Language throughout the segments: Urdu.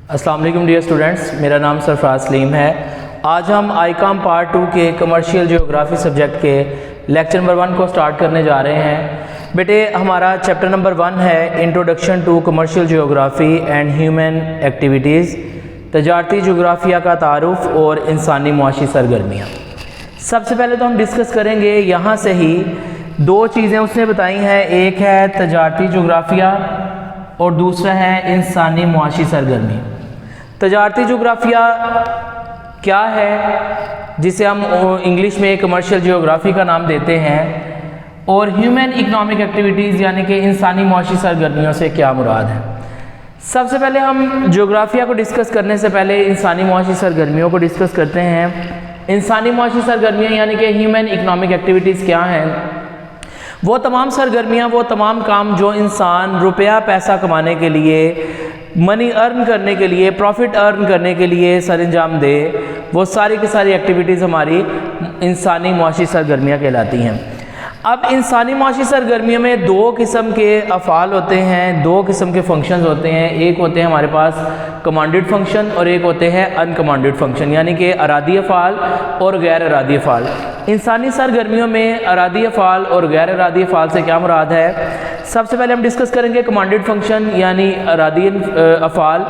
السلام علیکم ڈیئر اسٹوڈنٹس، میرا نام سرفراز سلیم ہے۔ آج ہم آئی کام پارٹ 2 کے کمرشیل جیوگرافی سبجیکٹ کے لیکچر نمبر 1 کو سٹارٹ کرنے جا رہے ہیں۔ بیٹے ہمارا چیپٹر نمبر 1 ہے introduction to commercial geography and human activities, تجارتی جغرافیہ کا تعارف اور انسانی معاشی سرگرمیاں۔ سب سے پہلے تو ہم ڈسکس کریں گے یہاں سے ہی دو چیزیں اس نے بتائی ہیں، ایک ہے تجارتی جغرافیہ اور دوسرا ہے انسانی معاشی سرگرمی۔ تجارتی جغرافیہ کیا ہے، جسے ہم انگلش میں کمرشیل جیوگرافی کا نام دیتے ہیں، اور ہیومن اکنامک ایکٹیویٹیز یعنی کہ انسانی معاشی سرگرمیوں سے کیا مراد ہے۔ سب سے پہلے ہم جغرافیہ کو ڈسکس کرنے سے پہلے انسانی معاشی سرگرمیوں کو ڈسکس کرتے ہیں۔ انسانی معاشی سرگرمیاں یعنی کہ ہیومن اکنامک ایکٹیویٹیز کیا ہیں؟ وہ تمام سرگرمیاں، وہ تمام کام جو انسان روپیہ پیسہ کمانے کے لیے، منی ارن کرنے کے لیے، پروفٹ ارن کرنے کے لیے سر انجام دے، وہ ساری کی ساری ایکٹیویٹیز ہماری انسانی معاشی سرگرمیاں کہلاتی ہیں۔ اب انسانی معاشی سرگرمیوں میں دو قسم کے افعال ہوتے ہیں، دو قسم کے فنکشنز ہوتے ہیں۔ ایک ہوتے ہیں ہمارے پاس کمانڈڈ فنکشن اور ایک ہوتے ہیں ان کمانڈڈ فنکشن، یعنی کہ ارادی افعال اور غیر ارادی افعال۔ انسانی سرگرمیوں میں ارادی افعال اور غیر ارادی افعال سے کیا مراد ہے؟ سب سے پہلے ہم ڈسکس کریں گے کمانڈڈ فنکشن یعنی ارادی افعال۔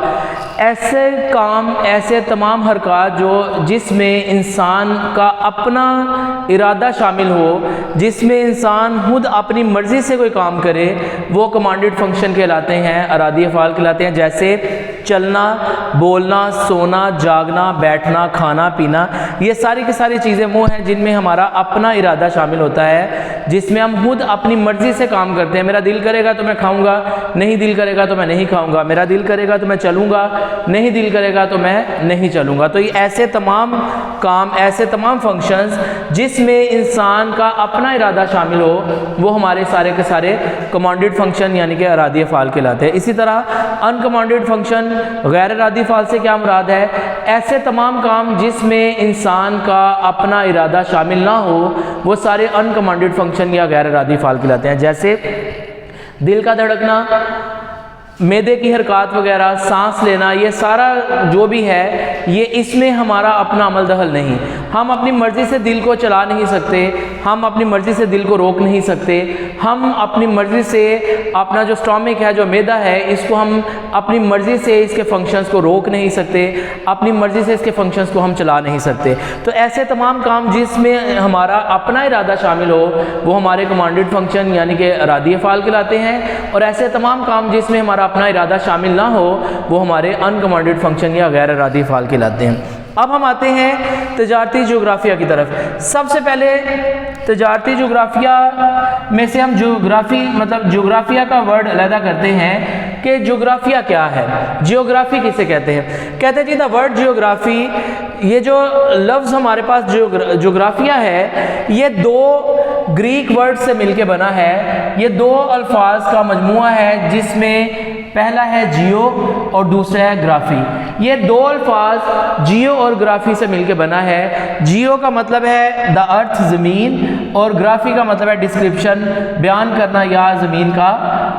ایسے کام، ایسے تمام حرکات جس میں انسان کا اپنا ارادہ شامل ہو، جس میں انسان خود اپنی مرضی سے کوئی کام کرے، وہ کمانڈڈ فنکشن کہلاتے ہیں، ارادی افعال کہلاتے ہیں۔ جیسے چلنا، بولنا، سونا، جاگنا، بیٹھنا، کھانا پینا، یہ ساری کی ساری چیزیں وہ ہیں جن میں ہمارا اپنا ارادہ شامل ہوتا ہے، جس میں ہم خود اپنی مرضی سے کام کرتے ہیں۔ میرا دل کرے گا تو میں کھاؤں گا، نہیں دل کرے گا تو میں نہیں کھاؤں گا، میرا دل کرے گا تو میں چلوں گا، نہیں دل کرے گا تو میں نہیں چلوں گا۔ تو یہ ایسے تمام کام، ایسے تمام فنکشنز جس میں انسان کا اپنا ارادہ شامل ہو، وہ ہمارے سارے کے سارے کمانڈڈ فنکشن یعنی کہ ارادی افعال کہلاتے ہیں۔ اسی طرح ان کمانڈڈ فنکشن، غیر ارادی افعال سے کیا مراد ہے؟ ایسے تمام کام جس میں انسان کا اپنا ارادہ شامل نہ ہو، وہ سارے ان کمانڈڈ فنکشن یا غیر ارادی افعال کہلاتے ہیں۔ جیسے دل کا دھڑکنا، معدے کی حرکات وغیرہ، سانس لینا، یہ سارا جو بھی ہے، یہ اس میں ہمارا اپنا عمل دخل نہیں۔ ہم اپنی مرضی سے دل کو چلا نہیں سکتے، ہم اپنی مرضی سے دل کو روک نہیں سکتے، ہم اپنی مرضی سے اپنا جو سٹامک ہے، جو معدہ ہے، اس کو ہم اپنی مرضی سے اس کے فنکشنز کو روک نہیں سکتے، اپنی مرضی سے اس کے فنکشنز کو ہم چلا نہیں سکتے۔ تو ایسے تمام کام جس میں ہمارا اپنا ارادہ شامل ہو، وہ ہمارے کمانڈڈ فنکشن یعنی کہ ارادی افعال کہلاتے ہیں، اور ایسے تمام کام جس میں ہمارا اپنا ارادہ شامل نہ ہو، وہ ہمارے ان کمانڈڈ فنکشن یا غیر ارادی افعال کہلاتے ہیں۔ اب ہم آتے ہیں تجارتی جغرافیہ کی طرف۔ سب سے پہلے تجارتی جغرافیہ میں سے ہم جغرافیہ کا ورڈ علیحدہ کرتے ہیں کہ جغرافیہ کیا ہے، جیوگرافی کسے کہتے ہیں؟ کہتے ہیں جی دا ورڈ جیوگرافی، یہ جو لفظ ہمارے پاس جغرافیہ ہے، یہ دو گریک ورڈ سے مل کے بنا ہے۔ یہ دو الفاظ کا مجموعہ ہے جس میں پہلا ہے جیو اور دوسرا ہے گرافی۔ یہ دو الفاظ جیو اور گرافی سے مل کے بنا ہے۔ جیو کا مطلب ہے دا ارتھ، زمین، اور گرافی کا مطلب ہے ڈسکرپشن، بیان کرنا یا زمین کا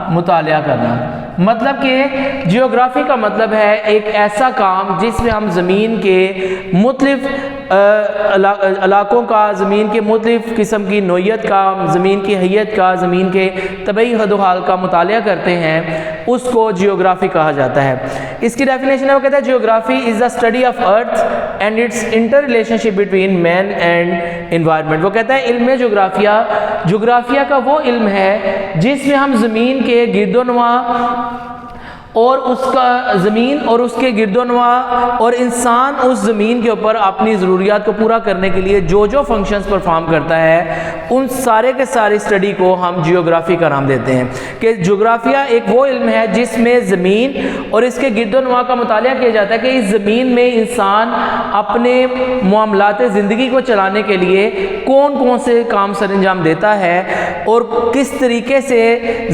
مطالعہ کرنا۔ مطلب کہ جیوگرافی کا مطلب ہے ایک ایسا کام جس میں ہم زمین کے مختلف علاقوں کا، زمین کے مختلف قسم کی نوعیت کا، زمین کی حیت کا، زمین کے طبعی حد و حال کا مطالعہ کرتے ہیں، اس کو جیوگرافی کہا جاتا ہے۔ اس کی ڈیفینیشن ہے، وہ کہتا ہے geography is the study of earth and its interrelationship between man and environment. وہ کہتا ہے علم جغرافیہ کا وہ علم ہے جس میں ہم زمین کے گرد و نواح اور اس کا زمین اور اس کے گرد و نواح اور انسان اس زمین کے اوپر اپنی ضروریات کو پورا کرنے کے لیے جو فنکشنز پرفارم کرتا ہے، ان سارے کے سارے اسٹڈی کو ہم جیوگرافی کا نام دیتے ہیں۔ کہ جغرافیہ ایک وہ علم ہے جس میں زمین اور اس کے گرد و نواح کا مطالعہ کیا جاتا ہے کہ اس زمین میں انسان اپنے معاملات زندگی کو چلانے کے لیے کون کون سے کام سر انجام دیتا ہے، اور کس طریقے سے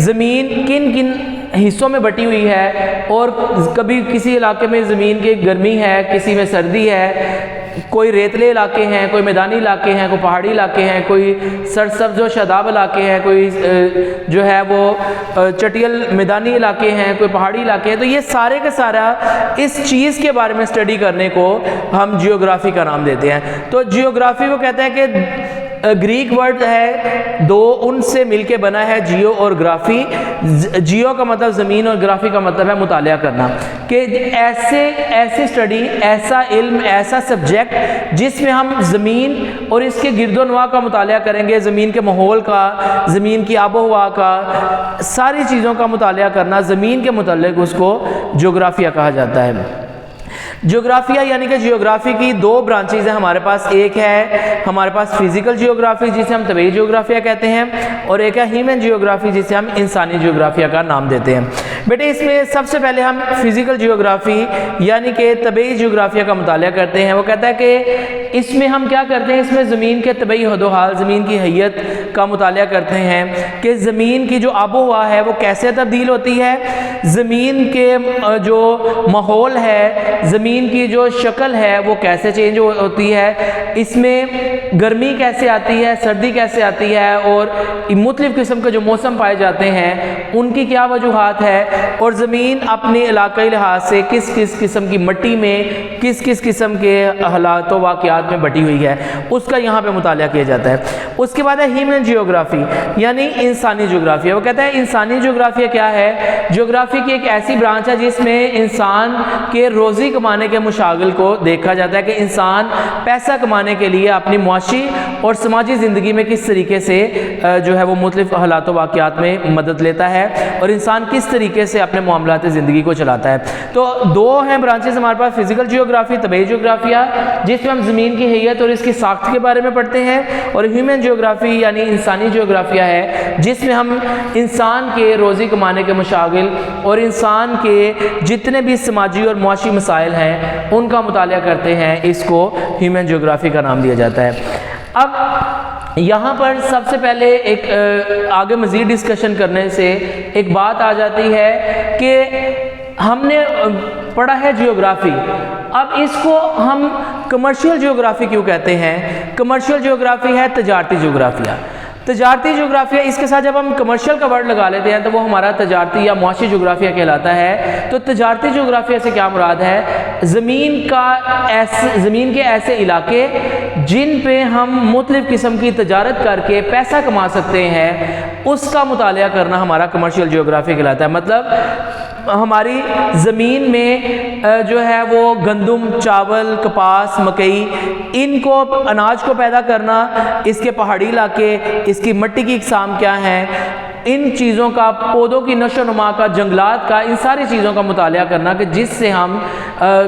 زمین کن کن حصوں میں بٹی ہوئی ہے، اور کبھی کسی علاقے میں زمین کی گرمی ہے، کسی میں سردی ہے، کوئی ریتلے علاقے ہیں، کوئی میدانی علاقے ہیں، کوئی پہاڑی علاقے ہیں، کوئی سرسبز و شاداب علاقے ہیں، کوئی جو ہے وہ چٹیل میدانی علاقے ہیں، کوئی پہاڑی علاقے ہیں. تو یہ سارے کا سارا اس چیز کے بارے میں اسٹڈی کرنے کو ہم جیوگرافی کا نام دیتے ہیں. تو جیوگرافی کو کہتے ہیں کہ گریک ورڈ ہے دو، ان سے مل کے بنا ہے جیو اور گرافی. جیو کا مطلب زمین اور گرافی کا مطلب ہے مطالعہ کرنا، کہ ایسی اسٹڈی، ایسا علم، ایسا سبجیکٹ جس میں ہم زمین اور اس کے گرد و نواح کا مطالعہ کریں گے، زمین کے ماحول کا، زمین کی آب و ہوا کا، ساری چیزوں کا مطالعہ کرنا، زمین کے متعلق اس کو جغرافیہ کہا جاتا ہے. جغرافیہ یعنی کہ جیوگرافی کی دو برانچیز ہیں ہمارے پاس. ایک ہے ہمارے پاس فزیکل جیوگرافی جسے ہم طبعی جیوگرافیہ کہتے ہیں، اور ایک ہے ہیومن جیوگرافی جسے ہم انسانی جیوگرافیہ کا نام دیتے ہیں. بیٹے اس میں سب سے پہلے ہم فزیکل جیوگرافی یعنی کہ طبعی جیوگرافیہ کا مطالعہ کرتے ہیں. وہ کہتا ہے کہ اس میں ہم کیا کرتے ہیں، اس میں زمین کے طبعی حد و حال، زمین کی حیت کا مطالعہ کرتے ہیں کہ زمین کی جو آب و ہوا ہے وہ کیسے تبدیل ہوتی ہے، زمین کے جو ماحول ہے، زمین کی جو شکل ہے وہ کیسے چینج ہوتی ہے، اس میں گرمی کیسے آتی ہے، سردی کیسے آتی ہے، اور مختلف قسم کے جو موسم پائے جاتے ہیں ان کی کیا وجوہات ہے، اور زمین اپنے علاقائی لحاظ سے کس کس قسم کی مٹی میں، کس کس قسم کے حالات و واقعات میں بٹی ہوئی ہے، اس کا یہاں پہ مطالعہ کیا جاتا ہے. اس کے بعد ہے ہیومن جیوگرافی یعنی انسانی جغرافیہ. وہ کہتا ہے انسانی جغرافیہ کیا ہے، جغرافی کی ایک ایسی برانچ ہے جس میں انسان کے روزی کمانے کے مشاغل کو دیکھا جاتا ہے کہ انسان پیسہ کمانے کے لیے اپنی معاشی اور سماجی زندگی میں کس طریقے سے جو ہے وہ مختلف حالات و واقعات میں مدد لیتا ہے، اور انسان کس طریقے سے اپنے معاملات زندگی کو چلاتا ہے. تو دو ہیں برانچز ہمارے پاس، فزیکل جیوگرافی، طبعی جغرافیہ جس میں ہم زمین کی حیت اور اس کی ساخت کے بارے میں پڑھتے ہیں، اور ہیومن جیوگرافی یعنی انسانی جغرافیہ ہے جس میں ہم انسان کے روزی کمانے کے مشاغل اور انسان کے جتنے بھی سماجی اور معاشی مسائل ہیں ان کا مطالعہ کرتے ہیں. اس کو ہیومن جیوگرافی کا نام دیا جاتا ہے. اب یہاں پر سب سے پہلے ایک آگے مزید ڈسکشن کرنے سے ایک بات آ جاتی ہے کہ ہم نے پڑھا ہے جیوگرافی، اب اس کو ہم کمرشل جیوگرافی کیوں کہتے ہیں؟ کمرشل جیوگرافی ہے تجارتی جغرافیہ. تجارتی جغرافیہ، اس کے ساتھ جب ہم کمرشل کا ورڈ لگا لیتے ہیں تو وہ ہمارا تجارتی یا معاشی جغرافیہ کہلاتا ہے. تو تجارتی جغرافیہ سے کیا مراد ہے؟ زمین کے ایسے علاقے جن پہ ہم مختلف قسم کی تجارت کر کے پیسہ کما سکتے ہیں، اس کا مطالعہ کرنا ہمارا کمرشل جغرافیہ کہلاتا ہے. مطلب ہماری زمین میں جو ہے وہ گندم، چاول، کپاس، مکئی، ان کو اناج کو پیدا کرنا، اس کے پہاڑی علاقے، اس کی مٹی کی اقسام کیا ہیں، ان چیزوں کا، پودوں کی نشو و نما کا، جنگلات کا، ان ساری چیزوں کا مطالعہ کرنا کہ جس سے ہم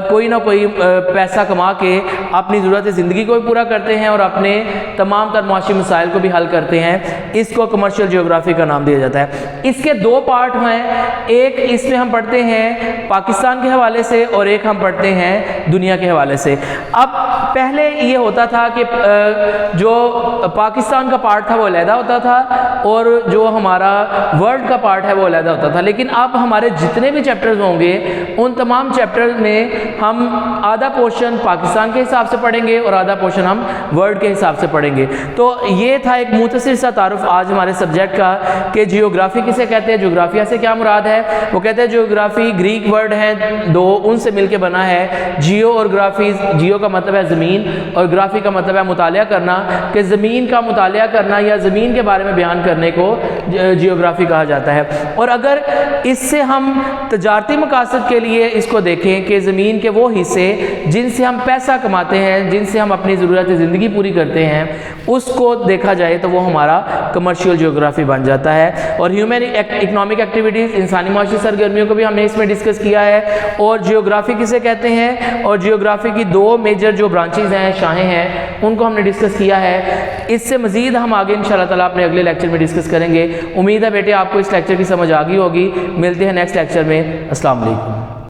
کوئی نہ کوئی پیسہ کما کے اپنی ضرورت زندگی کو بھی پورا کرتے ہیں اور اپنے تمام تر معاشی مسائل کو بھی حل کرتے ہیں. اس کو کمرشل جیوگرافی کا نام دیا جاتا ہے. اس کے دو پارٹ ہیں، ایک اس میں ہم پڑھتے ہیں پاکستان کے حوالے سے اور ایک ہم پڑھتے ہیں دنیا کے حوالے سے. اب پہلے یہ ہوتا تھا کہ جو پاکستان کا پارٹ تھا وہ علیحدہ ہوتا تھا اور جو ہمارا ورلڈ کا پارٹ ہے وہ علیحدہ ہوتا تھا. لیکن اب ہمارے جتنے بھی چیپٹرز ہوں گے ان تمام چیپٹرز میں ہم آدھا پورشن پاکستان کے حساب سے پڑھیں گے اور آدھا پورشن ہم ورلڈ کے حساب سے پڑھیں گے. تو یہ تھا ایک مختصر سا تعارف آج ہمارے سبجیکٹ کا کہ جیوگرافی کسے کہتے ہیں، جغرافیہ سے کیا مراد ہے. وہ کہتے ہیں جیوگرافی گریک ورڈ ہے دو، ان سے مل کے بنا ہے جیو اور گرافی. جیو کا مطلب ہے زمین اور گرافی کا مطلب ہے مطالعہ کرنا، کہ زمین کا مطالعہ کرنا یا زمین کے بارے میں بیان کرنے کو جیوگرافی کہا جاتا ہے. اور اگر اس سے ہم تجارتی مقاصد کے لیے اس کو دیکھیں کہ زمین کے وہ حصے جن سے ہم پیسہ کماتے ہیں، جن سے ہم اپنی ضرورت زندگی پوری کرتے ہیں، اس کو دیکھا جائے تو وہ ہمارا کمرشل جیوگرافی بن جاتا ہے. اور ہیومن اکنامک ایکٹیویٹیز، انسانی معاشی سرگرمیوں کو بھی ہم نے اس میں ڈسکس کیا ہے. اور جیوگرافی کسے کہتے ہیں، اور جیوگرافی کی دو میجر جو برانچیز ہیں، شاخیں ہیں، ان کو ہم نے ڈسکس کیا ہے. اس سے مزید ہم آگے انشاءاللہ تعالیٰ اپنے اگلے لیکچر میں ڈسکس کریں گے. امید ہے بیٹے آپ کو اس لیکچر کی سمجھ آ گئی ہوگی. ملتے ہیں نیکسٹ لیکچر میں. السلام علیکم.